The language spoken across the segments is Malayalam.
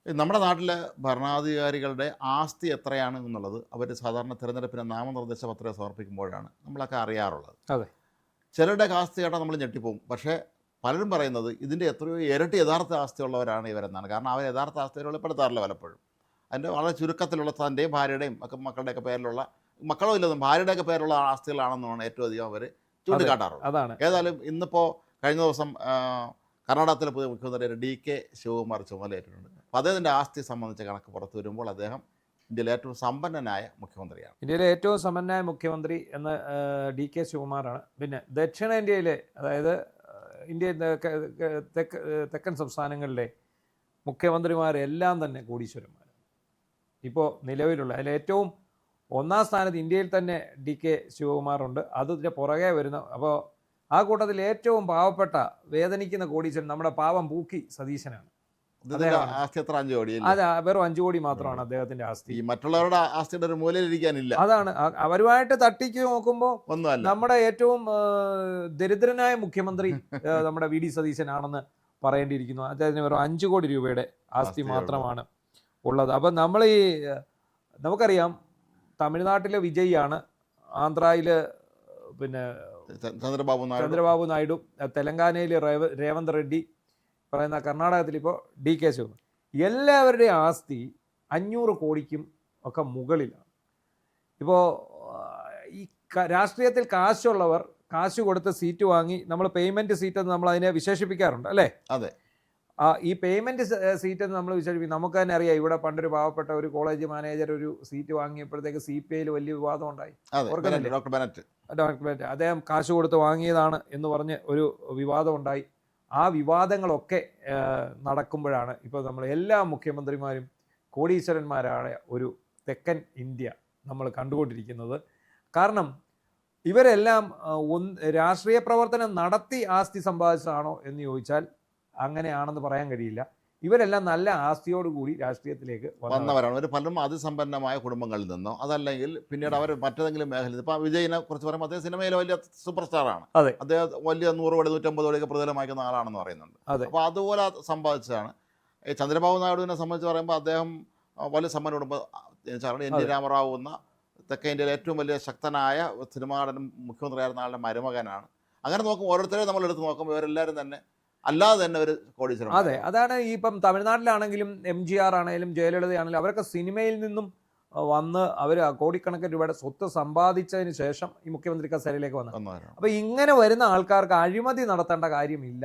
നമ്മുടെ നാട്ടിലെ ഭരണാധികാരികളുടെ ആസ്തി എത്രയാണ് എന്നുള്ളത് അവർ സാധാരണ തിരഞ്ഞെടുപ്പിന് നാമനിർദ്ദേശ പത്രിക സമർപ്പിക്കുമ്പോഴാണ് നമ്മളൊക്കെ അറിയാറുള്ളത്. അതെ. ചിലരുടെ ആസ്തി കേട്ടാൽ നമ്മൾ ഞെട്ടിപ്പോവും. പക്ഷേ പലരും പറയുന്നത് ഇതിൻ്റെ എത്രയോ ഇരട്ടി യഥാർത്ഥ ആസ്തിയുള്ളവരാണ് ഇവരെന്നാണ്. കാരണം അവർ യഥാർത്ഥ ആസ്തിയെ വെളിപ്പെടുത്താറില്ല പലപ്പോഴും. അതിൻ്റെ വളരെ ചുരുക്കത്തിലുള്ള തൻ്റെയും ഭാര്യയുടെയും ഒക്കെ മക്കളുടെയൊക്കെ പേരിലുള്ള, മക്കളോ ഇല്ലതും ഭാര്യയുടെയൊക്കെ പേരിലുള്ള ആസ്തികളാണെന്നാണ് ഏറ്റവും അധികം അവർ ചൂണ്ടിക്കാട്ടാറുള്ളത്. അതാണ്. ഏതായാലും ഇന്നിപ്പോൾ കഴിഞ്ഞ ദിവസം കർണാടകത്തിലെ പുതിയ മുഖ്യമന്ത്രി DK ശിവകുമാർ ചുമതലയേറ്റിട്ടുണ്ട്. അപ്പോൾ അദ്ദേഹത്തിൻ്റെ ആസ്തി സംബന്ധിച്ച കണക്ക് പുറത്തു വരുമ്പോൾ അദ്ദേഹം ഇന്ത്യയിലെ ഏറ്റവും സമ്പന്നനായ മുഖ്യമന്ത്രിയാണ്. ഇന്ത്യയിലെ ഏറ്റവും സമ്പന്നനായ മുഖ്യമന്ത്രി എന്ന് DK ശിവകുമാറാണ്. പിന്നെ ദക്ഷിണേന്ത്യയിലെ, അതായത് ഇന്ത്യയിൽ തെക്കൻ സംസ്ഥാനങ്ങളിലെ മുഖ്യമന്ത്രിമാരെല്ലാം തന്നെ കോടീശ്വരന്മാരാണ് ഇപ്പോൾ നിലവിലുള്ള. അതിൽ ഏറ്റവും ഒന്നാം സ്ഥാനത്ത് ഇന്ത്യയിൽ തന്നെ DK ശിവകുമാറുണ്ട്. അതിൻ്റെ പുറകെ വരുന്ന, അപ്പോൾ ആ കൂട്ടത്തിൽ ഏറ്റവും പാവപ്പെട്ട വേദനിക്കുന്ന കോടീശ്വരൻ നമ്മുടെ പാവം പൂക്കി സതീശനാണ്. ആസ്തി എത്ര? 5 കോടി. അത് വെറും 5 കോടി മാത്രമാണ് അദ്ദേഹത്തിന്റെ ആസ്തി. ഈ മറ്റുള്ളവരുടെ ആസ്തിയുടെ ഒരു മൂലയിലിരിക്കാനില്ല. അതാണ് അവരുമായിട്ട് തട്ടിക്ക് നോക്കുമ്പോൾ ഒന്നുമല്ല. നമ്മുടെ ഏറ്റവും ദരിദ്രനായ മുഖ്യമന്ത്രി നമ്മുടെ VD സതീശനാണെന്ന് പറയേണ്ടിയിരിക്കുന്നു. അദ്ദേഹത്തിന് വെറും 5 കോടി രൂപയുടെ ആസ്തി മാത്രമാണ് ഉള്ളത്. അപ്പം നമുക്കറിയാം തമിഴ്നാട്ടിലെ വിജയിയാണ്, ആന്ധ്രയിൽ പിന്നെ ചന്ദ്രബാബു നായിഡു, തെലങ്കാനയിൽ രേവന്ത് റെഡ്ഡി, പറയുന്ന കർണാടകത്തിൽ ഇപ്പോൾ DK ശിവകുമാർ. എല്ലാവരുടെയും ആസ്തി 500 കോടിക്കും ഒക്കെ മുകളിലാണ്. ഇപ്പോൾ ഈ രാഷ്ട്രീയത്തിൽ കാശുള്ളവർ കാശ് കൊടുത്ത് സീറ്റ് വാങ്ങി, നമ്മൾ പേയ്മെൻറ്റ് സീറ്റ് എന്ന് നമ്മൾ അതിനെ വിശേഷിപ്പിക്കാറുണ്ട് അല്ലേ? അതെ. ഈ പേയ്മെൻറ്റ് സീറ്റ് എന്ന് നമ്മൾ വിശേഷിപ്പിക്കും. നമുക്ക് തന്നെ അറിയാം, ഇവിടെ പണ്ടൊരു പാവപ്പെട്ട ഒരു കോളേജ് മാനേജർ ഒരു സീറ്റ് വാങ്ങിയപ്പോഴത്തേക്ക് CPIയിൽ വലിയ വിവാദം ഉണ്ടായി. ഡോക്ടർ ബെനറ്റ് അദ്ദേഹം കാശ് കൊടുത്ത് വാങ്ങിയതാണ് എന്ന് പറഞ്ഞ് ഒരു വിവാദം ഉണ്ടായി. ആ വിവാദങ്ങളൊക്കെ നടക്കുമ്പോഴാണ് ഇപ്പോൾ നമ്മൾ എല്ലാ മുഖ്യമന്ത്രിമാരും കോടീശ്വരന്മാരായ ഒരു തെക്കൻ ഇന്ത്യ നമ്മൾ കണ്ടുകൊണ്ടിരിക്കുന്നത്. കാരണം ഇവരെല്ലാം രാഷ്ട്രീയ പ്രവർത്തനം നടത്തി ആസ്തി സമ്പാദിച്ചതാണോ എന്ന് ചോദിച്ചാൽ അങ്ങനെയാണെന്ന് പറയാൻ കഴിയില്ല. ഇവരെല്ലാം നല്ല ആസ്തിയോടുകൂടി രാഷ്ട്രീയത്തിലേക്ക് വന്നവരാണ്. അവർ പലരും അതിസമ്പന്നമായ കുടുംബങ്ങളിൽ നിന്നോ അതല്ലെങ്കിൽ പിന്നീട് അവർ മറ്റേതെങ്കിലും മേഖലയിൽ, ഇപ്പോൾ വിജയിനെ കുറിച്ച് പറയുമ്പോൾ അദ്ദേഹം സിനിമയിലെ വലിയ സൂപ്പർ സ്റ്റാറാണ്. അദ്ദേഹം വലിയ 100 കോടി 150 കോടിയൊക്കെ പ്രതിഫലം വാങ്ങിക്കുന്ന ആളാണെന്ന് പറയുന്നുണ്ട്. അപ്പോൾ അതുപോലെ സമ്പാദിച്ചതാണ്. ഈ ചന്ദ്രബാബു നായിഡുവിനെ സംബന്ധിച്ച് പറയുമ്പോൾ അദ്ദേഹം വലിയ സമ്പന്ന കുടുംബം. NT രാമറാവു എന്ന തെക്കേ ഇന്ത്യയിലെ ഏറ്റവും വലിയ ശക്തനായ സിനിമാ നടനും മുഖ്യമന്ത്രിയായിരുന്ന ആളുടെ മരുമകനാണ്. അങ്ങനെ നോക്കുമ്പോൾ ഓരോരുത്തരെയും നമ്മൾ എടുത്ത് നോക്കുമ്പോൾ ഇവരെല്ലാവരും തന്നെ അല്ലാതെ തന്നെ ഒരു കോടീശ്വരൻ. അതെ, അതാണ്. ഈ ഇപ്പം തമിഴ്നാട്ടിലാണെങ്കിലും MGR ആണെങ്കിലും ജയലളിത ആണെങ്കിലും അവരൊക്കെ സിനിമയിൽ നിന്നും വന്ന് അവർ കോടിക്കണക്കിന് രൂപയുടെ സ്വത്ത് സമ്പാദിച്ചതിന് ശേഷം ഈ മുഖ്യമന്ത്രി കസേരയിലേക്ക് വന്നു. അപ്പോൾ ഇങ്ങനെ വരുന്ന ആൾക്കാർക്ക് അഴിമതി നടത്തേണ്ട കാര്യമില്ല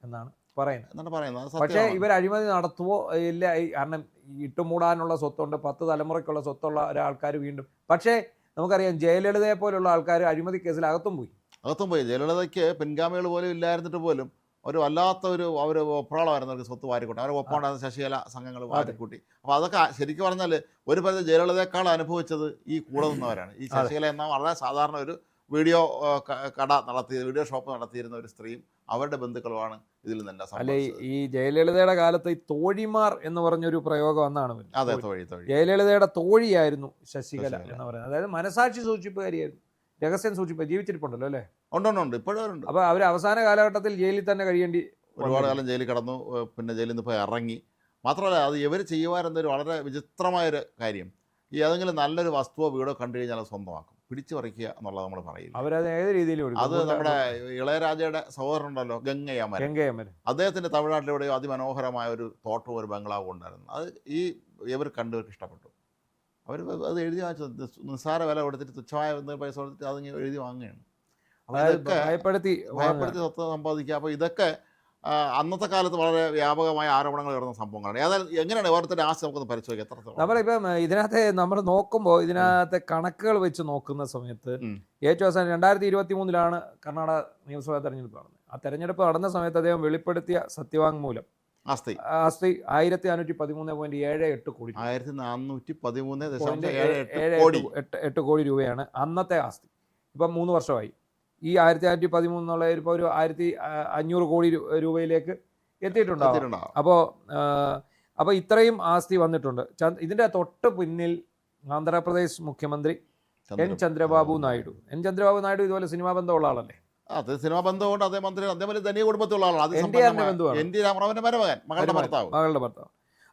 എന്നാണ് പറയുന്നത്. പക്ഷേ ഇവർ അഴിമതി നടത്തുവോ ഇല്ല, കാരണം ഇട്ടുമൂടാനുള്ള സ്വത്തുണ്ട്, 10 തലമുറയ്ക്കുള്ള സ്വത്തുള്ള ഒരാൾക്കാർ വീണ്ടും. പക്ഷേ നമുക്കറിയാം ജയലളിതയെ പോലുള്ള ആൾക്കാർ അഴിമതി കേസിൽ അകത്തും പോയി. ജയലളിതയ്ക്ക് പിൻഗാമികൾ പോലും ഇല്ലായിരുന്നിട്ട് പോലും ഒരു വല്ലാത്ത അവർ ഒപ്പളമായിരുന്നു അവർക്ക് സ്വത്ത് വാരിക്കൂട്ടി. അവർ ഒപ്പമുണ്ടായിരുന്ന ശശികല സംഘങ്ങൾ വാരിക്കൂട്ടി. അപ്പോൾ അതൊക്കെ ശരിക്കും പറഞ്ഞാൽ ഒരു പരിധി ജയലളിതയേക്കാൾ അനുഭവിച്ചത് ഈ കൂടെ നിന്നവരാണ്. ഈ ശശികല എന്ന വളരെ സാധാരണ ഒരു വീഡിയോ വീഡിയോ ഷോപ്പ് നടത്തിയിരുന്ന ഒരു സ്ത്രീയും അവരുടെ ബന്ധുക്കളുമാണ് ഇതിൽ നിന്നെ. അല്ലെ, ഈ ജയലളിതയുടെ കാലത്ത് ഈ തോഴിമാർ എന്ന് പറഞ്ഞൊരു പ്രയോഗം വന്നാണ്. അതെ, ജയലളിതയുടെ തോഴിയായിരുന്നു ശശികല എന്ന് പറയുന്നത്. അതായത് മനസാക്ഷി സൂക്ഷിപ്പുകാരിയായിരുന്നു, രഹസ്യം സൂക്ഷിപ്പ്. ജീവിച്ചിരിപ്പുണ്ടല്ലോ അല്ലേ? ഉണ്ട്, ഇപ്പോഴും ഉണ്ട്. അപ്പോൾ അവർ അവസാന കാലഘട്ടത്തിൽ ജയിലിൽ തന്നെ കഴിയേണ്ടി ഒരുപാട് കാലം ജയിലിൽ കിടന്നു. പിന്നെ ജയിലിൽ നിന്ന് പോയി ഇറങ്ങി. മാത്രമല്ല അത് ഇവർ ചെയ്യുവാനെന്നൊരു വളരെ വിചിത്രമായൊരു കാര്യം, ഈ ഏതെങ്കിലും നല്ലൊരു വസ്തുവോ വീടോ കണ്ടു കഴിഞ്ഞാൽ അത് സ്വന്തമാക്കും, പിടിച്ചു പറിക്കുക എന്നുള്ളത് നമ്മൾ പറയില്ല. അവരത് ഏത് രീതിയിലും അത് നമ്മുടെ ഇളയരാജയുടെ സഹോദരനുണ്ടല്ലോ ഗംഗയ്യമരൻ, അദ്ദേഹത്തിൻ്റെ തമിഴ്നാട്ടിലെവിടെയോ അതിമനോഹരമായ ഒരു തോട്ടവും ഒരു ബംഗ്ലാവും ഉണ്ടായിരുന്നു. അത് ഇവർ കണ്ടവർക്ക് ഇഷ്ടപ്പെട്ടു. അവർ അത് എഴുതി വാങ്ങിച്ചു, നിസ്സാര വില കൊടുത്തിട്ട് തുച്ഛമായ പൈസ കൊടുത്തിട്ട് അത് എഴുതി വാങ്ങുകയാണ്. ഭയപ്പെടുത്തി സ്വത്ത് സമ്പാദിക്കുക. അപ്പോൾ ഇതൊക്കെ അന്നത്തെ കാലത്ത് വളരെ വ്യാപകമായ ആരോപണങ്ങൾ ഉയർന്ന സംഭവങ്ങളാണ്. ഏതായാലും എങ്ങനെയാണ് ഓരോരുത്തരുടെ ആസ്തി നമുക്കൊന്ന് പരിശോധിക്കാം. എത്രത്തോളം നമ്മളിപ്പം ഇതിനകത്ത് നമ്മൾ നോക്കുമ്പോൾ ഇതിനകത്തെ കണക്കുകൾ വെച്ച് നോക്കുന്ന സമയത്ത് ഏറ്റവും അവസാനം 2023 കർണാടക നിയമസഭാ തെരഞ്ഞെടുപ്പ് നടന്നത്. ആ തെരഞ്ഞെടുപ്പ് നടന്ന സമയത്ത് അദ്ദേഹം വെളിപ്പെടുത്തിയ സത്യവാങ്മൂലം ആസ്തി 1513.78 കോടി, 1413.8 കോടി രൂപയാണ് അന്നത്തെ ആസ്തി. ഇപ്പം 3 വർഷമായി. ഈ 1513 എന്നുള്ള ഇപ്പോൾ ഒരു 1500 കോടി രൂപയിലേക്ക് എത്തിയിട്ടുണ്ടാവും. അപ്പോൾ ഇത്രയും ആസ്തി വന്നിട്ടുണ്ട്. ഇതിൻ്റെ തൊട്ട് പിന്നിൽ ആന്ധ്രാപ്രദേശ് മുഖ്യമന്ത്രി ചന്ദ്രബാബു നായിഡു ഇതുപോലെ സിനിമാ ബന്ധമുള്ള ആളല്ലേ? അത് സിനിമാ ബന്ധമുണ്ട്. അതേ മന്ത്രി, അതേപോലെ ധനിക കുടുംബത്തിലുള്ള ആളാണ്. മകളുടെ ഭർത്താവ്.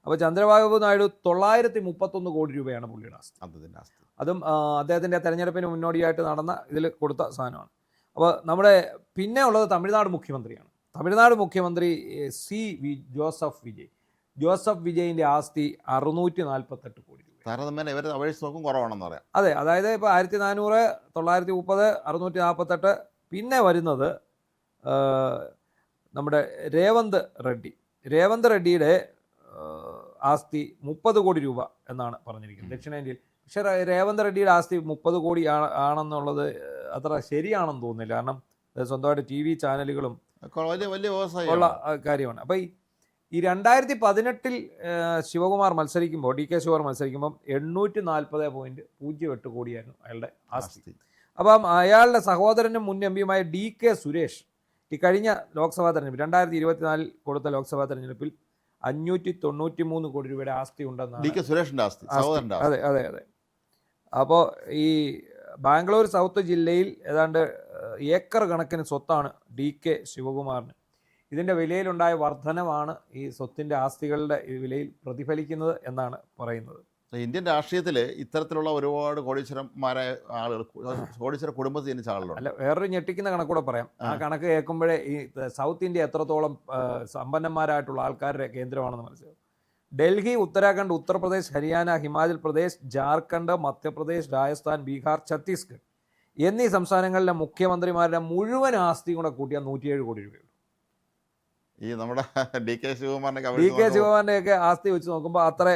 അപ്പോൾ ചന്ദ്രബാബു നായിഡു 931 കോടി രൂപയാണ് പുള്ളിയുടെ ആസ്തി. അതും അദ്ദേഹത്തിൻ്റെ തെരഞ്ഞെടുപ്പിന് മുന്നോടിയായിട്ട് നടന്ന ഇതിൽ കൊടുത്ത സാധനമാണ്. അപ്പോൾ നമ്മുടെ പിന്നെ ഉള്ളത് തമിഴ്നാട് മുഖ്യമന്ത്രിയാണ്. തമിഴ്നാട് മുഖ്യമന്ത്രി ജോസഫ് വിജയിൻ്റെ ആസ്തി 648 കോടി രൂപ. താരതമ്യേന ഇവരെ അപേക്ഷിച്ച് നോക്കും കുറവാണെന്ന് പറയാം. അതെ, അതായത് ഇപ്പോൾ 1400, 930, 648. പിന്നെ വരുന്നത് നമ്മുടെ രേവന്ത് റെഡ്ഡിയുടെ ആസ്തി 30 കോടി രൂപ എന്നാണ് പറഞ്ഞിരിക്കുന്നത് ദക്ഷിണേന്ത്യയിൽ. പക്ഷേ രേവന്ത് റെഡ്ഡിയുടെ ആസ്തി 30 കോടി ആണെന്നുള്ളത് അത്ര ശരിയാണെന്ന് തോന്നുന്നില്ല. കാരണം സ്വന്തമായിട്ട് TV ചാനലുകളും വലിയ ഉള്ള കാര്യമാണ്. അപ്പോൾ ഈ 2018 ശിവകുമാർ മത്സരിക്കുമ്പോൾ, DK ശിവകുമാർ മത്സരിക്കുമ്പം 840.08 കോടിയായിരുന്നു അയാളുടെ ആസ്തി. അപ്പം അയാളുടെ സഹോദരനും മുൻ എംപിയുമായ DK സുരേഷ് ഈ കഴിഞ്ഞ ലോക്സഭാ തെരഞ്ഞെടുപ്പിൽ 2024 കൊടുത്ത ലോക്സഭാ തെരഞ്ഞെടുപ്പിൽ 593 കോടി രൂപയുടെ ആസ്തി ഉണ്ടെന്നാണ്. DK സുരേഷിന്റെ ആസ്തി. അതെ അതെ അതെ. അപ്പോൾ ഈ ബാംഗ്ലൂർ സൗത്ത് ജില്ലയിൽ ഏതാണ്ട് ഏക്കർ കണക്കിന് സ്വത്താണ് DK ശിവകുമാറിന്. ഇതിൻ്റെ വിലയിലുണ്ടായ വർധനമാണ് ഈ സ്വത്തിൻ്റെ ആസ്തികളുടെ വിലയിൽ പ്രതിഫലിക്കുന്നത് എന്നാണ് പറയുന്നത്. ഇന്ത്യൻ രാഷ്ട്രീയത്തിൽ ഇത്തരത്തിലുള്ള ഒരുപാട് കോടീശ്വരന്മാരായ ആളുകൾ, കോടീശ്വര കുടുംബത്തിൽ ജനിച്ച ആളുകളുണ്ട്. അല്ല, വേറൊരു ഞെട്ടിക്കുന്ന കണക്കൂടെ പറയാം. ആ കണക്ക് കേൾക്കുമ്പോഴേ ഈ സൗത്ത് ഇന്ത്യ എത്രത്തോളം സമ്പന്നന്മാരായിട്ടുള്ള ആൾക്കാരുടെ കേന്ദ്രമാണെന്ന് മനസ്സിലാവും. ഡൽഹി, ഉത്തരാഖണ്ഡ്, ഉത്തർപ്രദേശ്, ഹരിയാന, ഹിമാചൽ പ്രദേശ്, ജാർഖണ്ഡ്, മധ്യപ്രദേശ്, രാജസ്ഥാൻ, ബീഹാർ, ഛത്തീസ്ഗഡ് എന്നീ സംസ്ഥാനങ്ങളിലെ മുഖ്യമന്ത്രിമാരുടെ മുഴുവൻ ആസ്തി കൂടെ കൂട്ടിയാൽ 107 കോടി രൂപയുള്ളൂ. ഈ നമ്മുടെ DK ശിവകുമാറിൻ്റെയൊക്കെ ആസ്തി വെച്ച് നോക്കുമ്പോൾ അത്രേ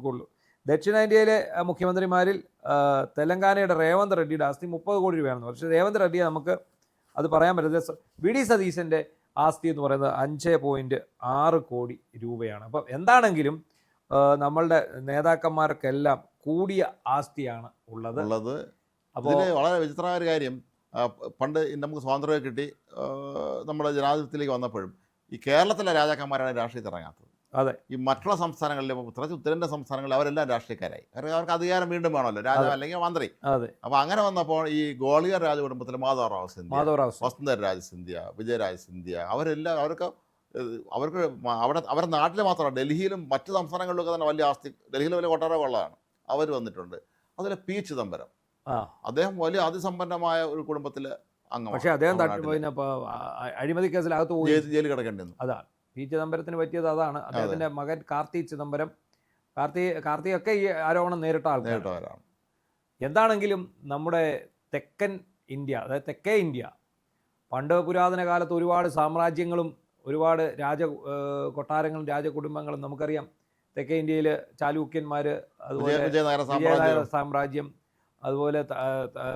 ഉള്ളൂ. ദക്ഷിണേന്ത്യയിലെ മുഖ്യമന്ത്രിമാരിൽ തെലങ്കാനയുടെ രേവന്ത് റെഡ്ഡിയുടെ ആസ്തി 30 കോടി രൂപയാണെന്ന്. പക്ഷേ രേവന്ത് റെഡ്ഡിയെ നമുക്ക് അത് പറയാൻ പറ്റില്ല. VD സതീശൻ്റെ ആസ്തി എന്ന് പറയുന്നത് 5.6 കോടി രൂപയാണ്. അപ്പം എന്താണെങ്കിലും നമ്മളുടെ നേതാക്കന്മാർക്കെല്ലാം കൂടിയ ആസ്തിയാണ് ഉള്ളത്. അപ്പോൾ വളരെ വിചിത്രമായ ഒരു കാര്യം, പണ്ട് നമുക്ക് സ്വാതന്ത്ര്യമൊക്കെ കിട്ടി നമ്മുടെ ജനാധിപത്യത്തിലേക്ക് വന്നപ്പോഴും ഈ കേരളത്തിലെ രാജാക്കന്മാരാണ് രാഷ്ട്രീയത്തിൽ ഇറങ്ങാത്തത്. അതെ, ഈ മറ്റുള്ള സംസ്ഥാനങ്ങളിൽ, പ്രത്യേകിച്ച് ഉത്തരേന്ത്യൻ സംസ്ഥാനങ്ങളിൽ അവരെല്ലാം രാഷ്ട്രീയക്കാരായി. അവർക്ക് അധികാരം വീണ്ടും വേണമല്ലോ, രാജാവ് അല്ലെങ്കിൽ മന്ത്രി. അപ്പോൾ അങ്ങനെ വന്നപ്പോൾ ഈ ഗോളിയർ രാജകുടുംബത്തിൽ മാധവറാവ് സിന്ധ്യ, വസുന്ധര സിന്ധ്യ, വിജയരാജ് സിന്ധ്യ, അവർക്ക് അവരുടെ നാട്ടിൽ മാത്രമല്ല, ഡൽഹിയിലും മറ്റു സംസ്ഥാനങ്ങളിലൊക്കെ തന്നെ വലിയ ആസ്തി, ഡൽഹിയിൽ വലിയ കൊട്ടാരമുള്ളതാണ്. അവർ വന്നിട്ടുണ്ട്. അതിൽ P ചിദംബരം, അദ്ദേഹം വലിയ അതിസമ്പന്നമായ ഒരു കുടുംബത്തിൽ അംഗം. പക്ഷേ അദ്ദേഹം അഴിമതി കേസിലകത്ത് പോയി ജയിലിൽ കിടക്കേണ്ടി വന്നു. അതാണ് P ചിദംബരത്തിന് പറ്റിയത്. അതാണ് അദ്ദേഹത്തിൻ്റെ മകൻ കാർത്തി ചിദംബരം. കാർത്തിയൊക്കെ ഈ ആരോപണം നേരിട്ട ആൾക്കാരാണ്. എന്താണെങ്കിലും നമ്മുടെ തെക്കൻ ഇന്ത്യ, അതായത് തെക്കേ ഇന്ത്യ, പണ്ട് പുരാതന കാലത്ത് ഒരുപാട് സാമ്രാജ്യങ്ങളും ഒരുപാട് കൊട്ടാരങ്ങളും രാജകുടുംബങ്ങളും നമുക്കറിയാം. തെക്കേ ഇന്ത്യയിൽ ചാലൂക്യന്മാർ, അതുപോലെ വിജയനഗര സാമ്രാജ്യം, അതുപോലെ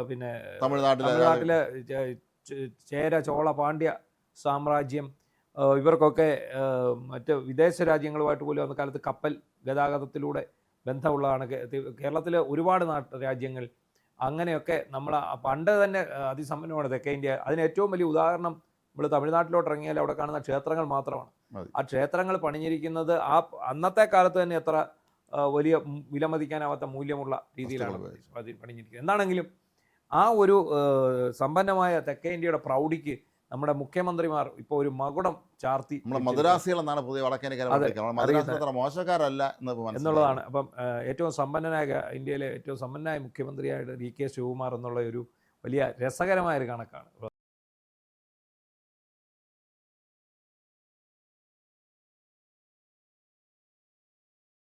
പിന്നെ തമിഴ്നാട്ടിലെ ചേര, ചോള, പാണ്ഡ്യ സാമ്രാജ്യം, ഇവർക്കൊക്കെ മറ്റ് വിദേശ രാജ്യങ്ങളുമായിട്ട് പോലും അന്ന കാലത്ത് കപ്പൽ ഗതാഗതത്തിലൂടെ ബന്ധമുള്ളതാണ്. കേരളത്തിലെ ഒരുപാട് രാജ്യങ്ങൾ അങ്ങനെയൊക്കെ നമ്മൾ പണ്ട് തന്നെ അതിസമ്പന്നമാണ് തെക്കേ ഇന്ത്യ. അതിന് ഏറ്റവും വലിയ ഉദാഹരണം നമ്മൾ തമിഴ്നാട്ടിലോട്ട് ഇറങ്ങിയാൽ അവിടെ കാണുന്ന ക്ഷേത്രങ്ങൾ മാത്രമാണ്. ആ ക്ഷേത്രങ്ങൾ പണിഞ്ഞിരിക്കുന്നത് അന്നത്തെ കാലത്ത് തന്നെ എത്ര വലിയ വിലമതിക്കാനാവാത്ത മൂല്യമുള്ള രീതിയിലാണ് പണിഞ്ഞിരിക്കുന്നത്. എന്താണെങ്കിലും ആ ഒരു സമ്പന്നമായ തെക്കേ ഇന്ത്യയുടെ പ്രൗഢിക്ക് നമ്മുടെ മുഖ്യമന്ത്രിമാർ ഇപ്പോൾ ഒരു മകുടം ചാർത്തി. മദ്രാസികൾ എന്നാണ് പുതിയ മോശക്കാരല്ല എന്നുള്ളതാണ്. അപ്പം ഏറ്റവും സമ്പന്നനായ, ഇന്ത്യയിലെ ഏറ്റവും സമ്പന്നനായ മുഖ്യമന്ത്രിയായിട്ട് DK ശിവകുമാർ എന്നുള്ള ഒരു വലിയ രസകരമായൊരു കണക്കാണ്.